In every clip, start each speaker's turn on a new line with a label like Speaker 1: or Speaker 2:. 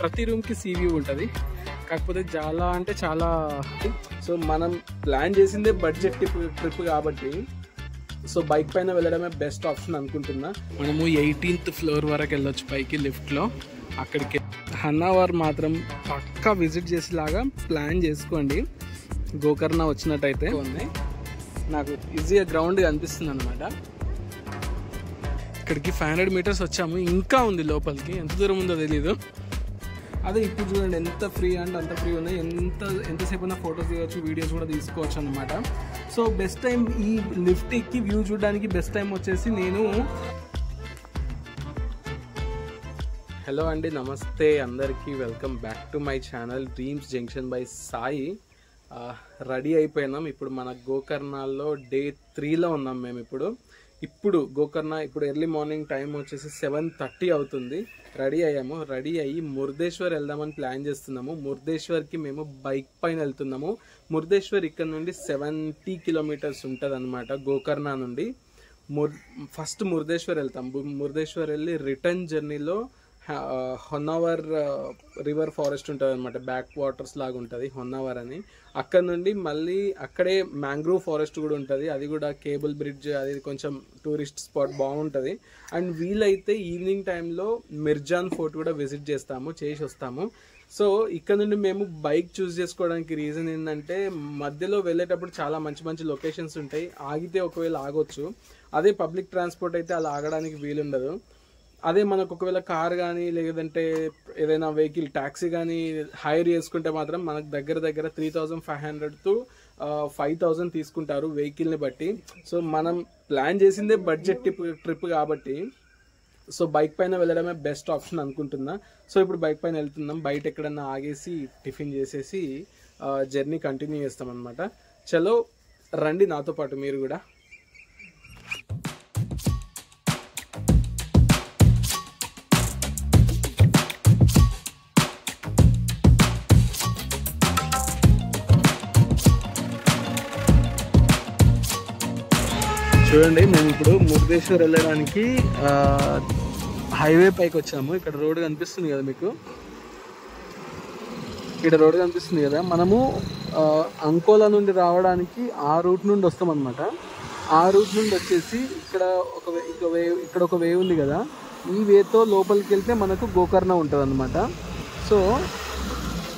Speaker 1: ప్రతి రూమ్కి see view ఉంటుంది, కాకపోతే చాలా అంటే చాలా. సో మనం ప్లాన్ చేసిందే బడ్జెట్ ట్రిప్ కాబట్టి సో బైక్ పైన వెళ్ళడమే బెస్ట్ ఆప్షన్ అనుకుంటున్నా. మనము 18th ఫ్లోర్ వరకు వెళ్ళొచ్చు పైకి లిఫ్ట్లో. అక్కడికి హన్నావర్ మాత్రం పక్కా విజిట్ చేసేలాగా ప్లాన్ చేసుకోండి. గోకర్ణ వచ్చినట్టయితే ఉన్నాయి, నాకు ఈజీగా గ్రౌండ్ కనిపిస్తుంది అనమాట. ఇక్కడికి 500 మీటర్స్ వచ్చాము, ఇంకా ఉంది లోపలికి, ఎంత దూరం ఉందో తెలీదు. అదే ఇప్పుడు చూడండి ఎంత ఫ్రీ అంటే అంత ఫ్రీ ఉన్నాయి, ఎంతసేపు అయినా ఫొటోస్ తీయవచ్చు, వీడియోస్ కూడా తీసుకోవచ్చు అనమాట. సో బెస్ట్ టైం ఈ లిఫ్ట్ ఎక్కి వ్యూ చూడడానికి బెస్ట్ టైం వచ్చేసి హలో అండి, నమస్తే అందరికీ, welcome back to my channel dreams junction by Sai. Ready అయిపోయినాం. ఇప్పుడు మన గోకర్ణలో డే 3లో ఉన్నాం మేము. ఇప్పుడు గోకర్ణ ఇప్పుడు ఎర్లీ మార్నింగ్ టైం వచ్చేసి 7:30 అవుతుంది. రెడీ అయ్యాము. రెడీ అయ్యి మురుదేశ్వర్ వెళ్దామని ప్లాన్ చేస్తున్నాము. మురుదేశ్వర్కి మేము బైక్ పైన వెళ్తున్నాము. మురుదేశ్వర్ ఇక్కడ నుండి 70 కిలోమీటర్స్ ఉంటుంది అనమాట గోకర్ణ నుండి. ఫస్ట్ మురుదేశ్వర్ వెళ్తాం. మురుదేశ్వర్ వెళ్ళి రిటర్న్ జర్నీలో హొన్నావర్ రివర్ ఫారెస్ట్ ఉంటుంది అనమాట, బ్యాక్ వాటర్స్ లాగా ఉంటుంది హొన్నావర్ అని. అక్కడ నుండి మళ్ళీ అక్కడే మ్యాంగ్రోవ్ ఫారెస్ట్ కూడా ఉంటుంది, అది కూడా కేబుల్ బ్రిడ్జ్, అది కొంచెం టూరిస్ట్ స్పాట్ బాగుంటుంది. అండ్ వీలైతే ఈవినింగ్ టైంలో మిర్జాన్ ఫోర్ట్ కూడా విజిట్ చేసి వస్తాము. సో ఇక్కడ నుండి మేము బైక్ చూస్ చేసుకోవడానికి రీజన్ ఏంటంటే మధ్యలో వెళ్ళేటప్పుడు చాలా మంచి మంచి లొకేషన్స్ ఉంటాయి, ఆగితే ఒకవేళ ఆగొచ్చు. అదే పబ్లిక్ ట్రాన్స్పోర్ట్ అయితే అలా ఆగడానికి వీలుండదు. అదే మనకు ఒకవేళ కార్ కానీ లేదంటే ఏదైనా వెహికల్ ట్యాక్సీ కానీ హైర్ చేసుకుంటే మాత్రం మనకు దగ్గర 3,500 to 5,000 తీసుకుంటారు వెహికల్ని బట్టి. సో మనం ప్లాన్ చేసిందే బడ్జెట్ ట్రిప్ కాబట్టి సో బైక్ పైన వెళ్ళడమే బెస్ట్ ఆప్షన్ అనుకుంటున్నా. సో ఇప్పుడు బైక్ పైన వెళ్తున్నాం. బయట ఎక్కడన్నా ఆగేసి టిఫిన్ చేసేసి జర్నీ కంటిన్యూ చేస్తాం అనమాట. చలో రండి నాతో పాటు మీరు కూడా. చూడండి, మేము ఇప్పుడు మురుదేశ్వర్ వెళ్ళడానికి హైవే పైకి వచ్చాము. ఇక్కడ రోడ్ కనిపిస్తుంది కదా మీకు, ఇక్కడ రోడ్ కనిపిస్తుంది కదా. మనము అంకోలా నుండి రావడానికి ఆ రూట్ నుండి వస్తాం అనమాట. ఆ రూట్ నుండి వచ్చేసి ఇక్కడ ఒక వే ఉంది కదా, ఈ వేతో లోపలికి వెళ్తే మనకు గోకర్ణ ఉంటుంది అనమాట. సో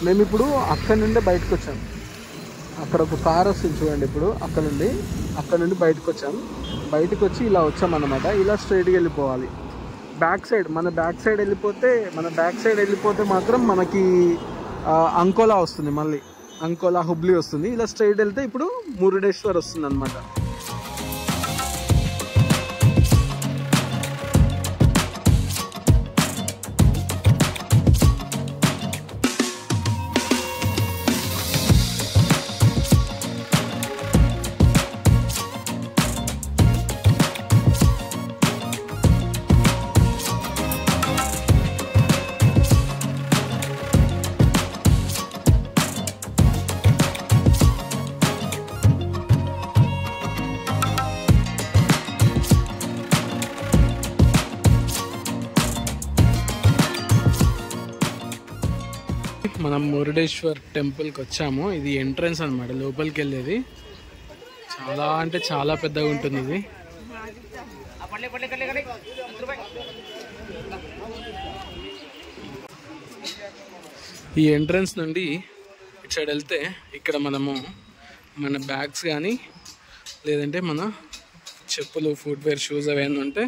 Speaker 1: మేము ఇప్పుడు అక్కడ నుండే బయటకు వచ్చాము. అక్కడ ఒక కార్ వస్తుంది చూడండి. ఇప్పుడు అక్కడ నుండి బయటకు వచ్చాము. బయటకు వచ్చి ఇలా వచ్చామన్నమాట. ఇలా స్ట్రైట్గా వెళ్ళిపోవాలి. మన బ్యాక్ సైడ్ వెళ్ళిపోతే మాత్రం మనకి అంకోలా వస్తుంది, మళ్ళీ అంకోలా హుబ్లీ వస్తుంది. ఇలా స్ట్రైట్ వెళ్తే ఇప్పుడు మురుడేశ్వర్ వస్తుంది అనమాట. మనం మురుడేశ్వర్ టెంపుల్కి వచ్చాము. ఇది ఎంట్రన్స్ అనమాట, లోపలికి వెళ్ళేది. చాలా అంటే చాలా పెద్దగా ఉంటుంది ఇది. ఈ ఎంట్రన్స్ నుండి ఇటు సైడ్ వెళ్తే ఇక్కడ మన బ్యాగ్స్ కానీ లేదంటే మన చెప్పులు, ఫుట్వేర్, షూస్ అవన్నీ ఉంటే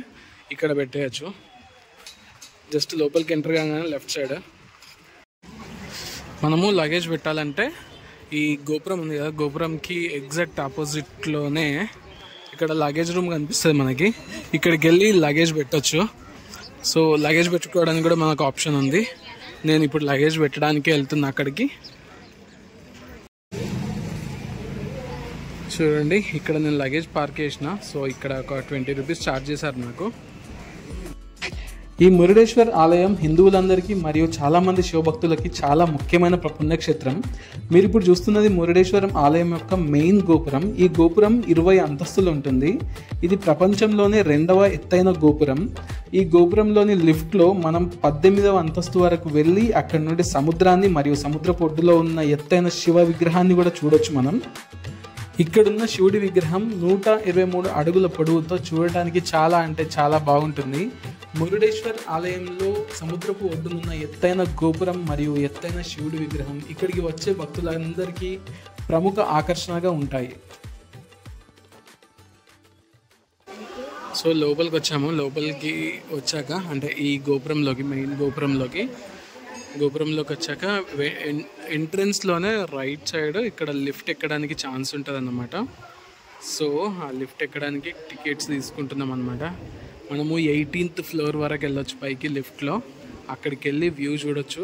Speaker 1: ఇక్కడ పెట్టేయచ్చు. జస్ట్ లోపలికి ఎంటర్ కాగానే లెఫ్ట్ సైడ్ మనము లగేజ్ పెట్టాలంటే ఈ గోపురం ఉంది కదా, గోపురంకి ఎగ్జాక్ట్ ఆపోజిట్లోనే ఇక్కడ లగేజ్ రూమ్ కనిపిస్తుంది మనకి. ఇక్కడికి వెళ్ళి లగేజ్ పెట్టచ్చు. సో లగేజ్ పెట్టుకోవడానికి కూడా మనకు ఆప్షన్ ఉంది. నేను ఇప్పుడు లగేజ్ పెట్టడానికి వెళ్తున్నా అక్కడికి. చూడండి ఇక్కడ నేను లగేజ్ పార్క్ చేసిన. సో ఇక్కడ ఒక 20 రూపీస్ ఛార్జ్ చేశారు నాకు. ఈ మురుడేశ్వర్ ఆలయం హిందువులందరికీ మరియు చాలామంది శివభక్తులకి చాలా ముఖ్యమైన పుణ్యక్షేత్రం. మీరు ఇప్పుడు చూస్తున్నది మురుడేశ్వరం ఆలయం యొక్క మెయిన్ గోపురం. ఈ గోపురం 20 అంతస్తులు ఉంటుంది. ఇది ప్రపంచంలోనే 2వ ఎత్తైన గోపురం. ఈ గోపురంలోని లిఫ్ట్లో మనం 18వ అంతస్తు వరకు వెళ్ళి అక్కడి నుండి సముద్రాన్ని మరియు సముద్రపు ఒడ్డులో ఉన్న ఎత్తైన శివ విగ్రహాన్ని కూడా చూడొచ్చు మనం. ఇక్కడున్న శివుడి విగ్రహం 123 అడుగుల పొడవుతో చూడటానికి చాలా అంటే చాలా బాగుంటుంది. మురుడేశ్వర్ ఆలయంలో సముద్రపు ఒడ్డునున్న ఎత్తైన గోపురం మరియు ఎత్తైన శివుడి విగ్రహం ఇక్కడికి వచ్చే భక్తులందరికీ ప్రముఖ ఆకర్షణగా ఉంటాయి. సో లోపలికి వచ్చాము. లోపలికి వచ్చాక అంటే ఈ గోపురంలోకి మెయిన్ గోపురంలోకి వచ్చాక ఎంట్రన్స్లోనే రైట్ సైడ్ ఇక్కడ లిఫ్ట్ ఎక్కడానికి ఛాన్స్ ఉంటుంది అన్నమాట. సో ఆ లిఫ్ట్ ఎక్కడానికి టికెట్స్ తీసుకుంటున్నాం అన్నమాట. మనము 18th ఫ్లోర్ వరకు వెళ్ళొచ్చు పైకి లిఫ్ట్లో. అక్కడికి వెళ్ళి వ్యూ చూడొచ్చు.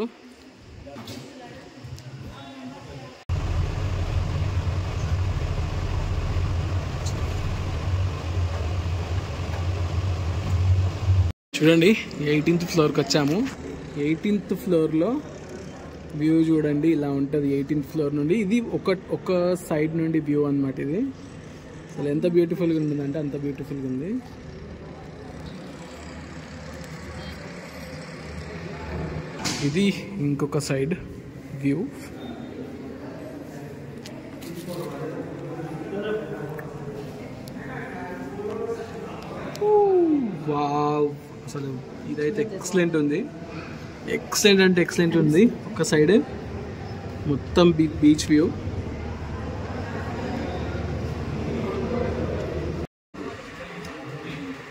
Speaker 1: చూడండి 18th ఫ్లోర్కి వచ్చాము. 18th ఫ్లోర్లో వ్యూ చూడండి ఇలా ఉంటుంది. 18th ఫ్లోర్ నుండి ఇది ఒక సైడ్ నుండి వ్యూ అన్నమాట. ఇది అసలు ఎంత బ్యూటిఫుల్గా ఉంటుందంటే అంత బ్యూటిఫుల్గా ఉంది. ఇది ఇంకొక సైడ్ వ్యూ. వావ్, అసలు ఇదైతే ఎక్సలెంట్ ఉంది. ఎక్సలెంట్ అంటే ఎక్సలెంట్ ఉంది. ఒక సైడ్ మొత్తం బీచ్ వ్యూ.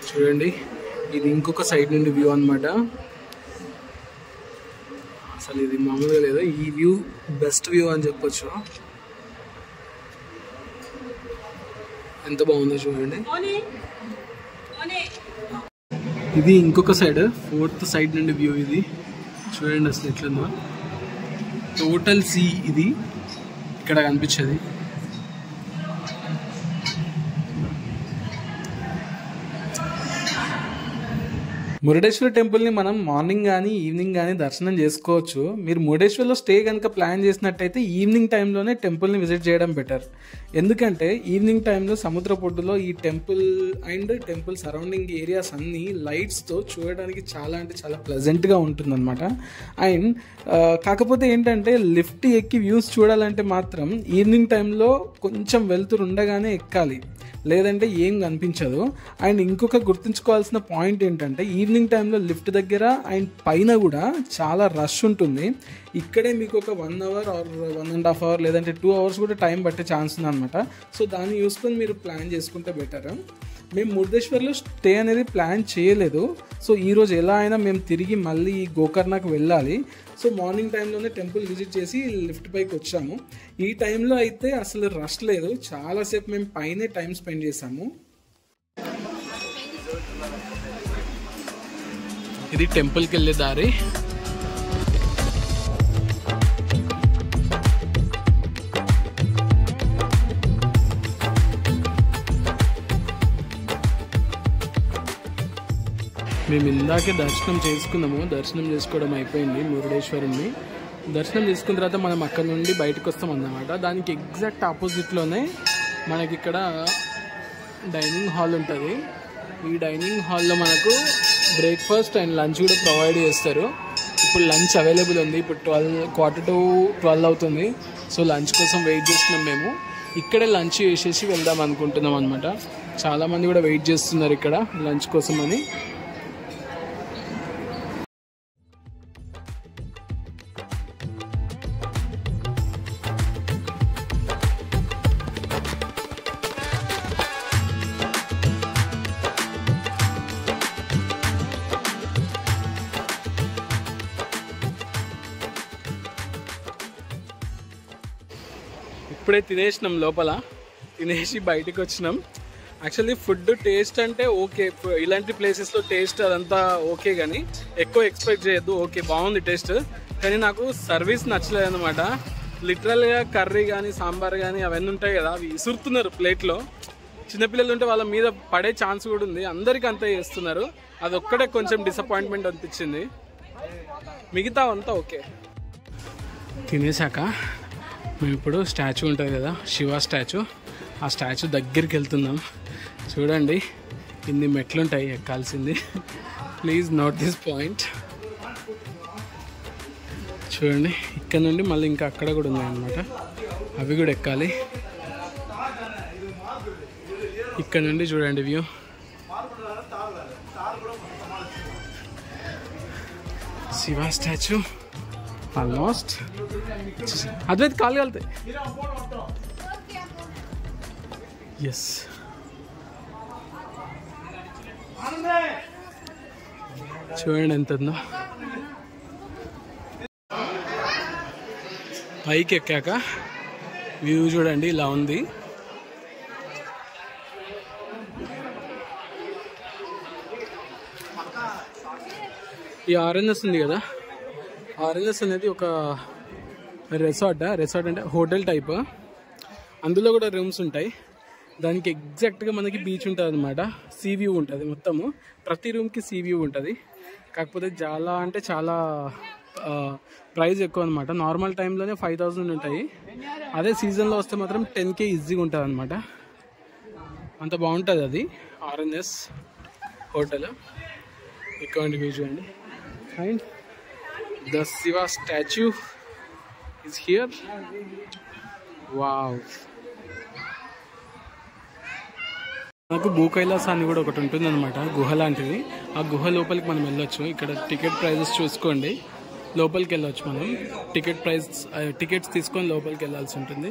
Speaker 1: చూడండి ఇది ఇంకొక సైడ్ నుండి వ్యూ అన్నమాట. అసలు ఇది మామూలుగా లేదు. ఈ వ్యూ బెస్ట్ వ్యూ అని చెప్పొచ్చు. ఎంత బాగుందో చూడండి. ఇది ఇంకొక సైడ్ 4th సైడ్ నుండి వ్యూ. ఇది చూడండి అసలు ఎట్లుందో. టోటల్ సీ ఇది ఇక్కడ కనిపించేది. మురుడేశ్వర టెంపుల్ని మనం మార్నింగ్ కానీ ఈవినింగ్ కానీ దర్శనం చేసుకోవచ్చు. మీరు మురుడేశ్వర్లో స్టే కనుక ప్లాన్ చేసినట్టయితే ఈవినింగ్ టైంలోనే టెంపుల్ని విజిట్ చేయడం బెటర్. ఎందుకంటే ఈవినింగ్ టైంలో సముద్ర పొడ్డులో ఈ temple and temple surrounding areas అన్నీ లైట్స్తో చూడడానికి చాలా అంటే చాలా ప్లెజెంట్గా ఉంటుందన్నమాట. అండ్ కాకపోతే ఏంటంటే లిఫ్ట్ ఎక్కి వ్యూస్ చూడాలంటే మాత్రం ఈవినింగ్ టైంలో కొంచెం వెలుతురు ఉండగానే ఎక్కాలి, లేదంటే ఏం కనిపించదు. అండ్ ఇంకొక గుర్తుంచుకోవాల్సిన పాయింట్ ఏంటంటే ఈవినింగ్ టైంలో లిఫ్ట్ దగ్గర అండ్ పైన కూడా చాలా రష్ ఉంటుంది. ఇక్కడే మీకు ఒక 1 hour ఆర్ 1.5 hour లేదంటే 2 hours కూడా టైం పట్టే ఛాన్స్ ఉందన్నమాట. సో దాన్ని చూసుకొని మీరు ప్లాన్ చేసుకుంటే బెటర్. మేము మురుడేశ్వర్లో స్టే అనేది ప్లాన్ చేయలేదు. సో ఈరోజు ఎలా అయినా మేము తిరిగి మళ్ళీ గోకర్ణకు వెళ్ళాలి. సో మార్నింగ్ టైంలోనే టెంపుల్ విజిట్ చేసి లిఫ్ట్ పైకి వచ్చాము. ఈ టైంలో అయితే అసలు రష్ లేదు. చాలాసేపు మేము పైనే టైం స్పెండ్ చేసాము. ఇది టెంపుల్కి వెళ్ళే దారి. మేము ఇందాకే దర్శనం చేసుకున్నాము. దర్శనం చేసుకోవడం అయిపోయింది. మురుడేశ్వరుని దర్శనం చేసుకున్న తర్వాత మనం అక్కడ నుండి బయటకు వస్తాం అన్నమాట. దానికి ఎగ్జాక్ట్ ఆపోజిట్లోనే మనకి ఇక్కడ డైనింగ్ హాల్ ఉంటుంది. ఈ డైనింగ్ హాల్లో మనకు బ్రేక్ఫాస్ట్ అండ్ లంచ్ కూడా ప్రొవైడ్ చేస్తారు. ఇప్పుడు లంచ్ అవైలబుల్ ఉంది. ఇప్పుడు 12 అవుతుంది. సో లంచ్ కోసం వెయిట్ చేస్తున్నాం. మేము ఇక్కడే లంచ్ చేసేసి వెళ్దాం అనుకుంటున్నాం అనమాట. చాలామంది కూడా వెయిట్ చేస్తున్నారు ఇక్కడ లంచ్ కోసం అని. ఇప్పుడే తినేసినాం. లోపల తినేసి బయటకు వచ్చినాం. యాక్చువల్లీ ఫుడ్ టేస్ట్ అంటే ఓకే, ఇలాంటి ప్లేసెస్లో టేస్ట్ అదంతా ఓకే, కానీ ఎక్కువ ఎక్స్పెక్ట్ చేయొద్దు. ఓకే బాగుంది టేస్ట్, కానీ నాకు సర్వీస్ నచ్చలేదు అనమాట. లిటరల్గా కర్రీ కానీ సాంబార్ కానీ అవన్నీ ఉంటాయి కదా, అవి ఇసురుతున్నారు ప్లేట్లో. చిన్నపిల్లలు ఉంటే వాళ్ళ మీద పడే ఛాన్స్ కూడా ఉంది. అందరికీ అంతే చేస్తున్నారు. అదొక్కటే కొంచెం డిసప్పాయింట్మెంట్ అనిపించింది. మిగతా అంతా ఓకే. తినేసాక మేము ఇప్పుడు స్టాచ్యూ ఉంటుంది కదా, శివ స్టాచ్యూ, ఆ స్టాచ్యూ దగ్గరికి వెళ్తున్నాం. చూడండి ఇన్ని మెట్లుంటాయి ఎక్కాల్సింది. Please note this point. చూడండి ఇక్కడ నుండి మళ్ళీ ఇంకా అక్కడ కూడా ఉన్నాయన్నమాట, అవి కూడా ఎక్కాలి. ఇక్కడ నుండి చూడండి view. Shiva statue almost. Advait కాలు వెళ్తాయి. ఎస్, చూడండి ఎంత ఉందో. పైకి ఎక్కాక వ్యూ చూడండి ఇలా ఉంది. ఈ ఆర్ఎన్ఎస్ ఉంది కదా, ఆర్ఎన్ఎస్ అనేది ఒక రిసార్ట్ అంటే హోటల్ టైప్. అందులో కూడా రూమ్స్ ఉంటాయి. దానికి ఎగ్జాక్ట్గా మనకి బీచ్ ఉంటుంది అనమాట. సీ వ్యూ ఉంటుంది మొత్తము. ప్రతి రూమ్కి సీ వ్యూ ఉంటుంది. కాకపోతే చాలా అంటే చాలా ప్రైస్ ఎక్కువ అనమాట. నార్మల్ టైంలోనే 5000 ఉంటాయి. అదే సీజన్లో వస్తే మాత్రం 10K ఈజీగా ఉంటుంది అనమాట. అంత బాగుంటుంది అది ఆర్ఎన్ఎస్ హోటల్. ఇక్కడ వ్యూ చూడండి. And the Shiva statue is here. Wow. మనకు భూ కైలాస అని కూడా ఒకటి ఉంటుంది అనమాట, గుహ లాంటిది. ఆ గుహ లోపలికి మనం వెళ్ళొచ్చు. ఇక్కడ టికెట్ ప్రైజెస్ చూసుకోండి. లోపలికి వెళ్ళొచ్చు మనం. టికెట్స్ తీసుకొని లోపలికి వెళ్ళాల్సి ఉంటుంది.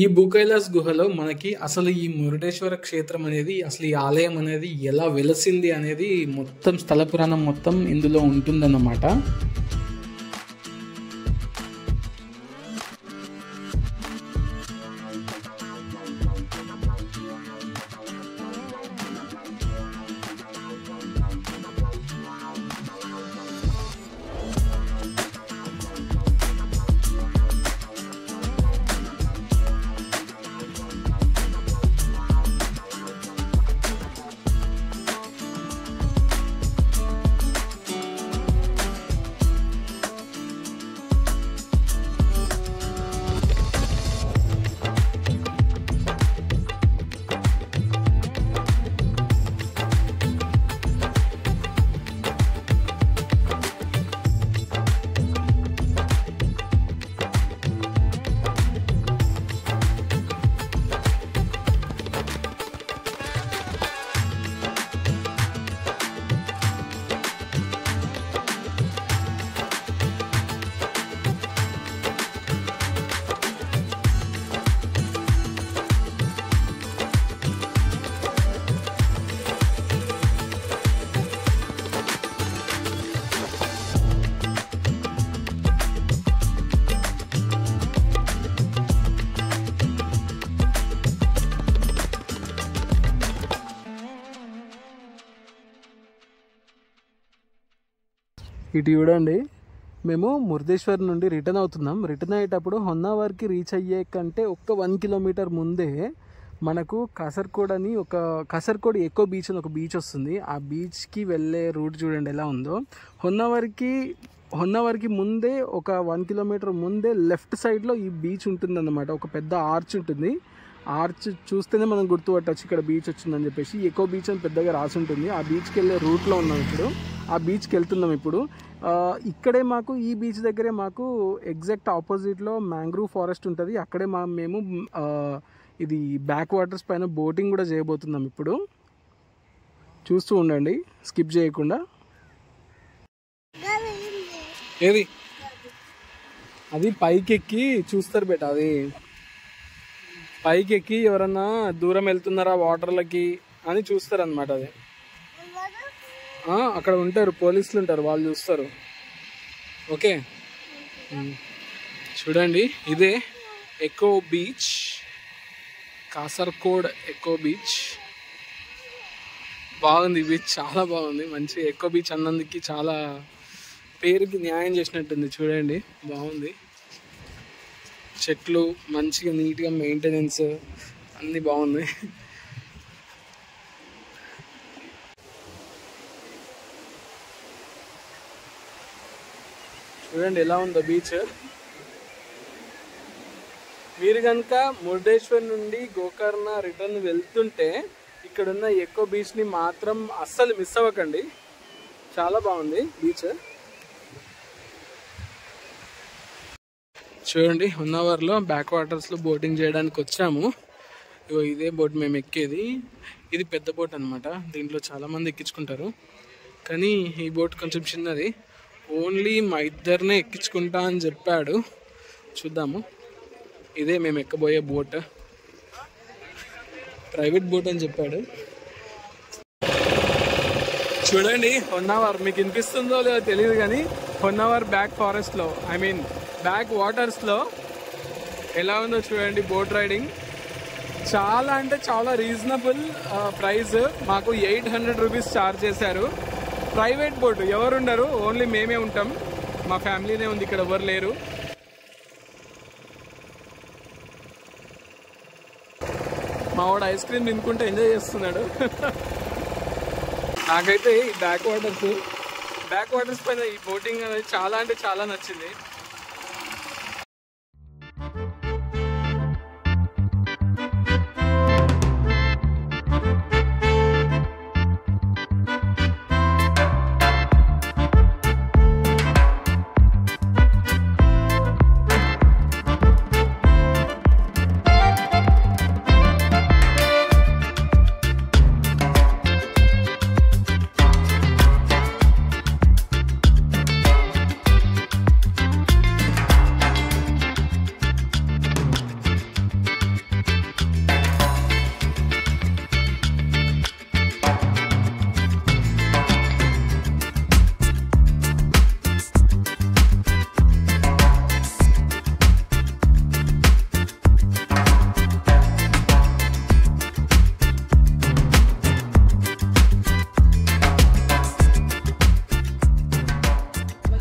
Speaker 1: ఈ భూ కైలాస్ గుహలో మనకి అసలు ఈ మురుడేశ్వర క్షేత్రం అనేది, అసలు ఈ ఆలయం అనేది ఎలా వెలసింది అనేది మొత్తం స్థల పురాణం మొత్తం ఇందులో ఉంటుందన్నమాట. ఇటు చూడండి, మేము మురుదేశ్వర్ నుండి రిటర్న్ అవుతున్నాం. రిటర్న్ అయ్యేటప్పుడు హొన్నావర్కి రీచ్ అయ్యే కంటే ఒక్క 1 కిలోమీటర్ ముందే మనకు కాసర్గోడ్ అని కాసర్గోడ్ ఎకో బీచ్ అని ఒక బీచ్ వస్తుంది. ఆ బీచ్కి వెళ్ళే రూట్ చూడండి ఎలా ఉందో. హొన్నావర్కి ముందే ఒక 1 కిలోమీటర్ ముందే లెఫ్ట్ సైడ్లో ఈ బీచ్ ఉంటుందన్నమాట. ఒక పెద్ద ఆర్చ్ ఉంటుంది. ఆర్చ్ చూస్తేనే మనం గుర్తుపట్టచ్చు ఇక్కడ బీచ్ వచ్చిందని చెప్పేసి. ఎకో బీచ్ అని పెద్దగా రాసి ఉంటుంది. ఆ బీచ్కి వెళ్ళే రూట్లో ఉన్నాం ఇప్పుడు. ఆ బీచ్కి వెళ్తున్నాం ఇప్పుడు. ఇక్కడే మాకు ఈ బీచ్ దగ్గరే మాకు ఎగ్జాక్ట్ ఆపోజిట్లో మ్యాంగ్రూవ్ ఫారెస్ట్ ఉంటుంది. అక్కడే మేము ఇది బ్యాక్ వాటర్స్ పైన బోటింగ్ కూడా చేయబోతున్నాం ఇప్పుడు. చూస్తూ ఉండండి స్కిప్ చేయకుండా. ఏది అది పైకి ఎక్కి చూస్తారు బేట. అది పైకి ఎక్కి ఎవరన్నా దూరం వెళ్తున్నారా వాటర్లకి అని చూస్తారు అనమాట. అది అక్కడ ఉంటారు పోలీసులు ఉంటారు, వాళ్ళు చూస్తారు. ఓకే చూడండి ఇదే eco beach, Kasaragod eco beach. బాగుంది బీచ్, చాలా బాగుంది. మంచి ఎకో బీచ్ అన్నందుకు చాలా పేరుకి న్యాయం చేసినట్టుంది. చూడండి బాగుంది. చెట్లు మంచిగా నీట్గా మెయింటెనెన్స్ అన్నీ బాగుంది. చూడండి ఎలా ఉందో బీచ్. మీరు కనుక మురుడేశ్వర్ నుండి గోకర్ణ రిటర్న్ వెళ్తుంటే ఇక్కడున్న ఎకో బీచ్ని మాత్రం అస్సలు మిస్ అవ్వకండి. చాలా బాగుంది బీచ్. చూడండి హొన్నావర్లో బ్యాక్ వాటర్స్లో బోటింగ్ చేయడానికి వచ్చాము. ఇదే బోట్ మేము ఎక్కేది. ఇది పెద్ద బోట్ అనమాట. దీంట్లో చాలామంది ఎక్కించుకుంటారు, కానీ ఈ బోట్ కొంచెం చిన్నది. ఓన్లీ మా ఇద్దరినే ఎక్కించుకుంటా అని చెప్పాడు. చూద్దాము. ఇదే మేము ఎక్కబోయే బోట్, ప్రైవేట్ బోట్ అని చెప్పాడు. చూడండి హొన్నావర్ మీకు వినిపిస్తుందో లేదో తెలియదు, కానీ హొన్నావర్ బ్యాక్ ఫారెస్ట్లో బ్యాక్ వాటర్స్లో ఎలా ఉందో చూడండి బోట్ రైడింగ్. చాలా అంటే చాలా రీజనబుల్ ప్రైస్. మాకు 800 రూపీస్ ఛార్జ్ చేశారు. ప్రైవేట్ బోట్, ఎవరు ఉండరు, ఓన్లీ మేమే ఉంటాం. మా ఫ్యామిలీనే ఉంది, ఇక్కడ ఎవరు లేరు. మా వాడు ఐస్ క్రీమ్ తినుకుంటే ఎంజాయ్ చేస్తున్నాడు. నాకైతే ఈ బ్యాక్ వాటర్స్ పైన ఈ బోటింగ్ అనేది చాలా అంటే చాలా నచ్చింది.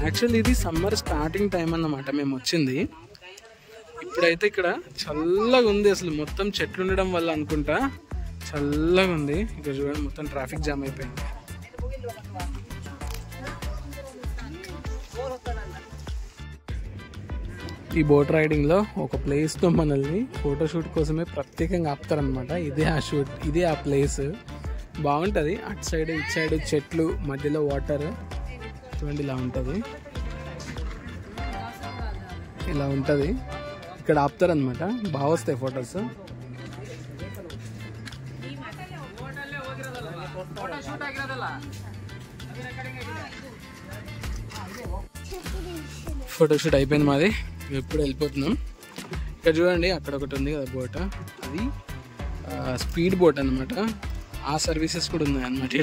Speaker 1: యాక్చువల్లీ ఇది సమ్మర్ స్టార్టింగ్ టైం అన్నమాట మేము వచ్చింది. ఇప్పుడైతే ఇక్కడ చల్లగా ఉంది. అసలు మొత్తం చెట్లు ఉండడం వల్ల అనుకుంటా చల్లగా ఉంది. ఇక్కడ చూడండి మొత్తం ట్రాఫిక్ జామ్ అయిపోయింది. ఈ బోట్ రైడింగ్లో ఒక ప్లేస్లో మనల్ని ఫోటోషూట్ కోసమే ప్రత్యేకంగా ఆపుతారనమాట. ఇదే ఆ ప్లేస్. బాగుంటుంది. అటు సైడ్ ఇటు సైడ్ చెట్లు, మధ్యలో వాటర్. చూడండి ఇలా ఉంటుంది, ఇలా ఉంటుంది. ఇక్కడ ఆపుతారనమాట. బాగా వస్తాయి ఫొటోస్. ఫోటోషూట్ అయిపోయింది మాది. ఎప్పుడు వెళ్ళిపోతున్నాం. ఇక్కడ చూడండి అక్కడ ఒకటి ఉంది కదా బోట్, అది స్పీడ్ బోట్ అనమాట. ఆ సర్వీసెస్ కూడా ఉన్నాయి అన్నమాట.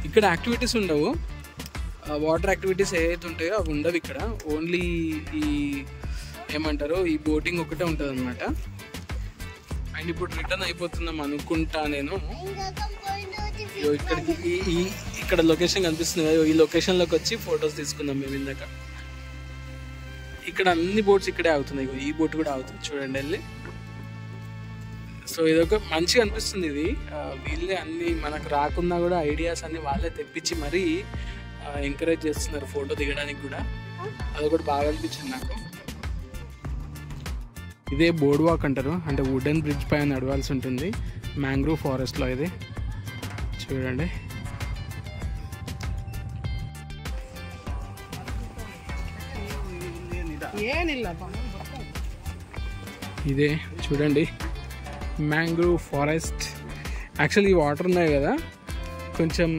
Speaker 1: ఇక్కడ యాక్టివిటీస్ ఉండవు. వాటర్ యాక్టివిటీస్ ఏవైతే ఉంటాయో అవి ఉండవు ఇక్కడ. ఓన్లీ ఈ ఏమంటారు ఈ బోటింగ్ ఒకటే ఉంటుంది అనమాట. అండ్ ఇప్పుడు రిటర్న్ అయిపోతున్నాం అనుకుంటా నేను. ఇక్కడ లొకేషన్ కనిపిస్తుంది కదా, ఈ లొకేషన్లోకి వచ్చి ఫొటోస్ తీసుకుందాం మేము ఇందాక. ఇక్కడ అన్ని బోట్స్ ఇక్కడే ఆగుతున్నాయి. ఈ బోట్ కూడా ఆగుతుంది చూడండి వెళ్ళి. సో ఇదొక మంచిగా అనిపిస్తుంది. ఇది వీళ్ళే అన్ని మనకు రాకున్నా కూడా ఐడియాస్ అన్ని వాళ్ళే తెప్పించి మరీ ఎంకరేజ్ చేస్తున్నారు ఫోటో దిగడానికి కూడా. అదొకటి బాగా అనిపించింది నాకు. ఇదే బోర్డ్ వాక్ అంటారు, అంటే వుడెన్ బ్రిడ్జ్ పైన నడవాల్సి ఉంటుంది మ్యాంగ్రూవ్ ఫారెస్ట్లో. ఇది చూడండి. ఇదే చూడండి మ్యాంగ్రూవ్ ఫారెస్ట్. యాక్చువల్లీ ఈ వాటర్ ఉన్నాయి కదా, కొంచెం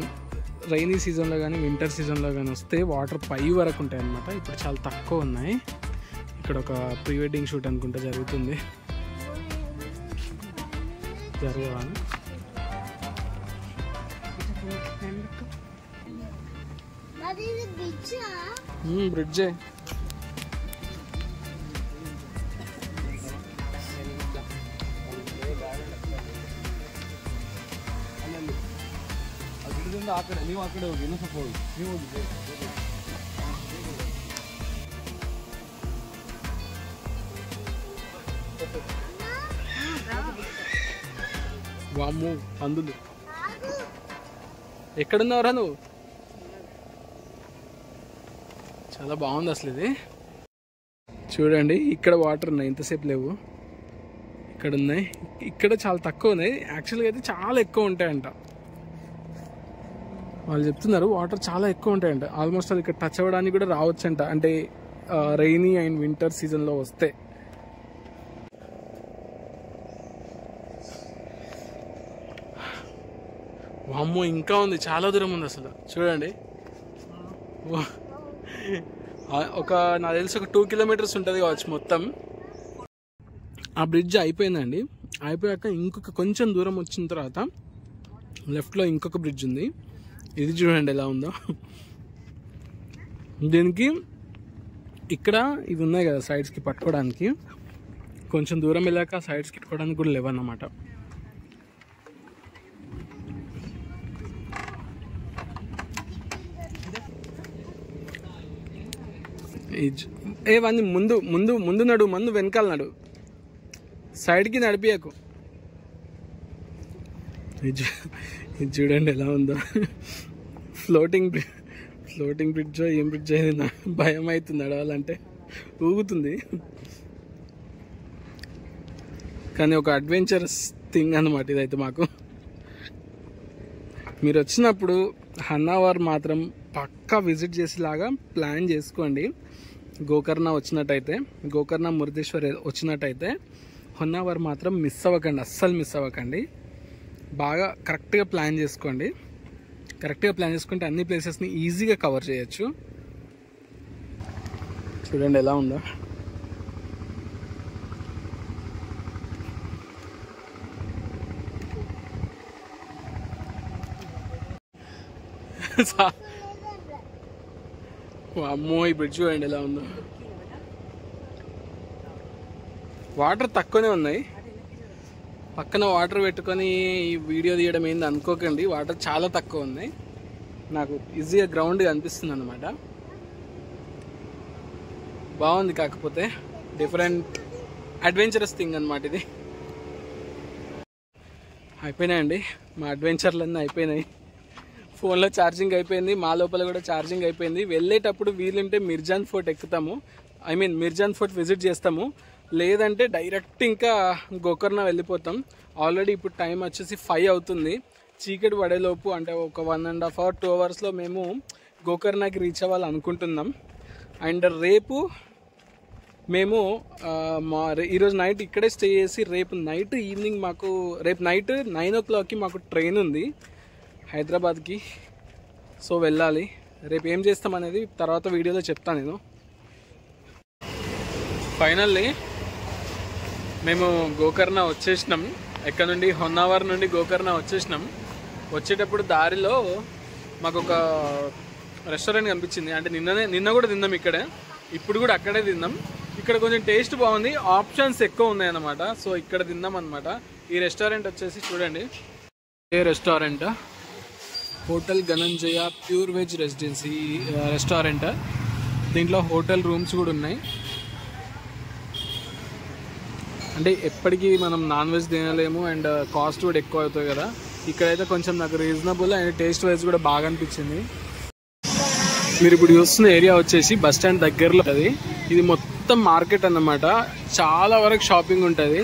Speaker 1: రైనీ సీజన్లో కానీ వింటర్ సీజన్లో కానీ వస్తే వాటర్ పై వరకు ఉంటాయి అన్నమాట. ఇప్పుడు చాలా తక్కువ ఉన్నాయి. ఇక్కడ ఒక ప్రీ వెడ్డింగ్ షూట్ అనుకుంటా జరుగుతుంది. జరగవా? బ్రిడ్జే. ಅಕಡೆ ನೀವು ಆ ಕಡೆ ಹೋಗಿ, ಇನ್ನೂ ಸ್ವಲ್ಪ ಹೋಗಿ, ನೀವು ಹೋಗಿ. వామ్మో అందుంది. ఎక్కడున్నావురా నువ్వు? చాలా బాగుంది అసలు ఇది. చూడండి ఇక్కడ వాటర్ ఉన్నాయి, ఇంతసేపు లేవు, ఇక్కడ ఉన్నాయి. ఇక్కడ చాలా తక్కువ ఉన్నాయి, యాక్చువల్గా అయితే చాలా ఎక్కువ ఉంటాయంట. వాళ్ళు చెప్తున్నారు వాటర్ చాలా ఎక్కువ ఉంటాయంట. ఆల్మోస్ట్ అది ఇక్కడ టచ్ అవ్వడానికి కూడా రావచ్చంట, అంటే రైనీ అండ్ వింటర్ సీజన్లో వస్తే. వామ్మో ఇంకా ఉంది, చాలా దూరం ఉంది అసలు. చూడండి నాకు తెలిసి ఒక 2 కిలోమీటర్స్ ఉంటుంది కావచ్చు మొత్తం. ఆ బ్రిడ్జ్ అయిపోయిందండి. అయిపోయాక ఇంకొక కొంచెం దూరం వచ్చిన తర్వాత లెఫ్ట్లో ఇంకొక బ్రిడ్జ్ ఉంది. ఇది చూడండి ఎలా ఉందో. దీనికి ఇక్కడ ఇవి ఉన్నాయి కదా సైడ్స్కి పట్టుకోవడానికి, కొంచెం దూరం వెళ్ళాక సైడ్స్కి పట్టుకోవడానికి కూడా లేవన్నమాట. ఏవన్నీ ముందు ముందు ముందు నడు, ముందు వెనకాల నడు, సైడ్కి నడిపియకు. ఇది చూడండి ఎలా ఉందో. ఫ్లోటింగ్ బ్రిడ్జ్ ఏం బ్రిడ్జ్ అయింది, నాకు భయం అవుతుంది నడవాలంటే, ఊగుతుంది. కానీ ఒక అడ్వెంచరస్ థింగ్ అన్నమాట ఇదైతే మాకు. మీరు వచ్చినప్పుడు హన్నావర్ మాత్రం పక్కా విజిట్ చేసేలాగా ప్లాన్ చేసుకోండి. గోకర్ణ వచ్చినట్టయితే, గోకర్ణ మురుదేశ్వర్ వచ్చినట్టయితే హొన్నావర్ మాత్రం మిస్ అవ్వకండి, అస్సలు మిస్ అవ్వకండి. బాగా కరెక్ట్గా ప్లాన్ చేసుకోండి. కరెక్ట్గా ప్లాన్ చేసుకుంటే అన్ని ప్లేసెస్ని ఈజీగా కవర్ చేయొచ్చు. చూడండి ఎలా ఉందో. అమ్మో ఈ బ్రిడ్జ్ చూడండి ఎలా ఉందో. వాటర్ తక్కువనే ఉన్నాయి, పక్కన వాటర్ పెట్టుకొని ఈ వీడియో తీయడం ఏంది అనుకోకండి. వాటర్ చాలా తక్కువ ఉన్నాయి, నాకు ఈజీగా గ్రౌండ్ అనిపిస్తుంది అన్నమాట. బాగుంది, కాకపోతే డిఫరెంట్ అడ్వెంచరస్ థింగ్ అన్నమాట ఇది. అయిపోయినాయండి మా అడ్వెంచర్లన్నీ అయిపోయినాయి. ఫోన్లో ఛార్జింగ్ అయిపోయింది, మా లోపల కూడా ఛార్జింగ్ అయిపోయింది. వెళ్ళేటప్పుడు వీలుంటే మిర్జాన్ ఫోర్ట్ ఎక్కుతాము, మిర్జాన్ ఫోర్ట్ విజిట్ చేస్తాము. లేదంటే డైరెక్ట్ ఇంకా గోకర్ణ వెళ్ళిపోతాం. ఆల్రెడీ ఇప్పుడు టైం వచ్చేసి 5 అవుతుంది. చీకటి పడేలోపు అంటే ఒక 1.5 hour 2 hours మేము గోకర్ణకి రీచ్ అవ్వాలి అనుకుంటున్నాం. అండ్ రేపు మేము ఈరోజు నైట్ ఇక్కడే స్టే చేసి రేపు నైట్ ఈవినింగ్ రేపు నైట్ 9 o'clockకి మాకు ట్రైన్ ఉంది హైదరాబాద్కి. సో వెళ్ళాలి. రేపు ఏం చేస్తాం అనేది తర్వాత వీడియోలో చెప్తాను నేను. ఫైనల్లీ మేము గోకర్ణ వచ్చేసినాం. ఎక్కడ నుండి, హొన్నావర్ నుండి గోకర్ణ వచ్చేసినాం. వచ్చేటప్పుడు దారిలో మాకు ఒక రెస్టారెంట్ కనిపించింది. అంటే నిన్న కూడా తిన్నాం ఇక్కడే, ఇప్పుడు కూడా అక్కడే తిన్నాం. ఇక్కడ కొంచెం టేస్ట్ బాగుంది, ఆప్షన్స్ ఎక్కువ ఉన్నాయన్నమాట. సో ఇక్కడ తిన్నాం అనమాట. ఈ రెస్టారెంట్ వచ్చేసి చూడండి, ఏ restaurant, hotel Dhananjaya pure veg residency restaurant. దీంట్లో హోటల్ రూమ్స్ కూడా ఉన్నాయి. అంటే ఎప్పటికీ మనం నాన్ వెజ్ తినలేము అండ్ కాస్ట్ కూడా ఎక్కువ అవుతాయి కదా. ఇక్కడైతే కొంచెం నాకు రీజనబుల్ అండ్ టేస్ట్ వైజ్ కూడా బాగా అనిపించింది. మీరు ఇప్పుడు చూస్తున్న ఏరియా వచ్చేసి బస్ స్టాండ్ దగ్గరలో ఉంటుంది. ఇది మొత్తం మార్కెట్ అన్నమాట, చాలా వరకు షాపింగ్ ఉంటుంది,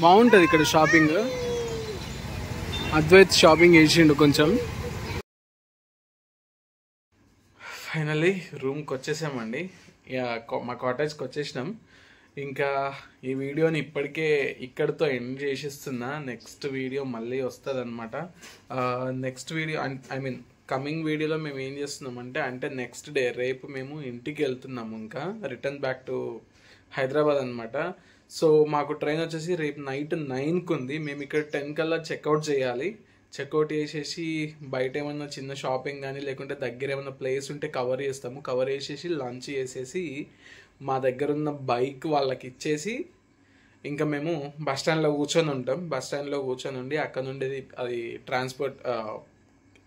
Speaker 1: బాగుంటుంది ఇక్కడ షాపింగ్. అద్వైత్ షాపింగ్ చేసిండు కొంచెం. ఫైనల్లీ రూమ్కి వచ్చేసామండి, మా కాటేజ్కి వచ్చేసినాం. ఇంకా ఈ వీడియోని ఇప్పటికే ఇక్కడితో ఎండ్ చేసేస్తున్నా. నెక్స్ట్ వీడియో మళ్ళీ వస్తుంది అనమాట. నెక్స్ట్ వీడియో కమింగ్ వీడియోలో మేము ఏం చేస్తున్నామంటే, అంటే నెక్స్ట్ డే రేపు మేము ఇంటికి వెళ్తున్నాము, ఇంకా రిటర్న్ బ్యాక్ టు హైదరాబాద్ అనమాట. సో మాకు ట్రైన్ వచ్చేసి రేపు నైట్ 9కి ఉంది. మేము ఇక్కడ 10 కల్లా చెక్అవుట్ చేయాలి. చెక్అవుట్ చేసేసి బయట ఏమన్నా చిన్న షాపింగ్ కానీ లేకుంటే దగ్గర ఏమన్నా ప్లేస్ ఉంటే కవర్ చేస్తాము. కవర్ చేసేసి లంచ్ చేసేసి మా దగ్గర ఉన్న బైక్ వాళ్ళకి ఇచ్చేసి ఇంకా మేము బస్ స్టాండ్లో కూర్చొని ఉంటాం. బస్ స్టాండ్లో కూర్చొని ఉండి అక్కడ నుండి అది ట్రాన్స్పోర్ట్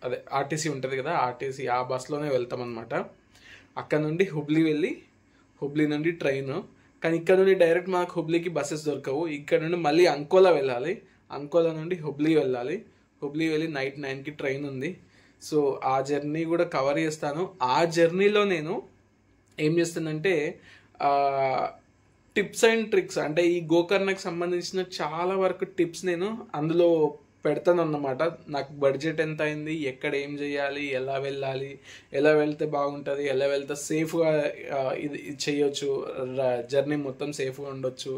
Speaker 1: అదే ఆర్టీసీ ఉంటుంది కదా, ఆర్టీసీ ఆ బస్లోనే వెళ్తాం అనమాట. అక్కడ నుండి హుబ్లీ వెళ్ళి హుబ్లీ నుండి ట్రైన్. కానీ ఇక్కడ నుండి డైరెక్ట్ మాకు హుబ్లీకి బస్సెస్ దొరకవు. ఇక్కడ నుండి మళ్ళీ అంకోలా వెళ్ళాలి. అంకోలా నుండి హుబ్లీ వెళ్ళాలి. హుబ్లీ వెళ్ళి నైట్ 9కి ట్రైన్ ఉంది. సో ఆ జర్నీ కూడా కవర్ చేస్తాను. ఆ జర్నీలో నేను ఏం చేస్తానంటే టిప్స్ అండ్ ట్రిక్స్, అంటే ఈ గోకర్ణకు సంబంధించిన చాలా వరకు టిప్స్ నేను అందులో పెడతాను అన్నమాట. నాకు బడ్జెట్ ఎంత అయింది, ఎక్కడ ఏం చేయాలి, ఎలా వెళ్ళాలి, ఎలా వెళ్తే బాగుంటుంది, ఎలా వెళ్తే సేఫ్గా ఇది చేయొచ్చు, జర్నీ మొత్తం సేఫ్గా ఉండొచ్చు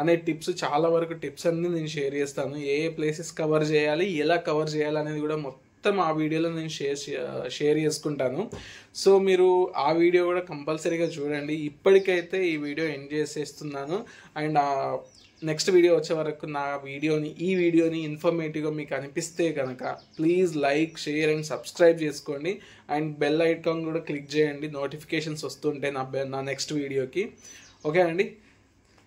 Speaker 1: అనే టిప్స్, చాలా వరకు టిప్స్ అన్నీ నేను షేర్ చేస్తాను. ఏ ప్లేసెస్ కవర్ చేయాలి, ఎలా కవర్ చేయాలి అనేది కూడా మొత్తం ఆ వీడియోలో నేను షేర్ చేసుకుంటాను. సో మీరు ఆ వీడియో కూడా కంపల్సరీగా చూడండి. ఇప్పటికైతే ఈ వీడియో ఎండ్ చేసేస్తున్నాను. అండ్ నెక్స్ట్ వీడియో వచ్చే వరకు ఈ వీడియోని ఇన్ఫర్మేటివ్గా మీకు అనిపిస్తే కనుక please like, share and subscribe చేసుకోండి. అండ్ బెల్ ఐకాన్ కూడా క్లిక్ చేయండి, నోటిఫికేషన్స్ వస్తుంటాయి నా నెక్స్ట్ వీడియోకి. ఓకే అండి,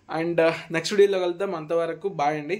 Speaker 1: అండ్ నెక్స్ట్ వీడియోలో కలుద్దాం. అంతవరకు బాయ్ అండి.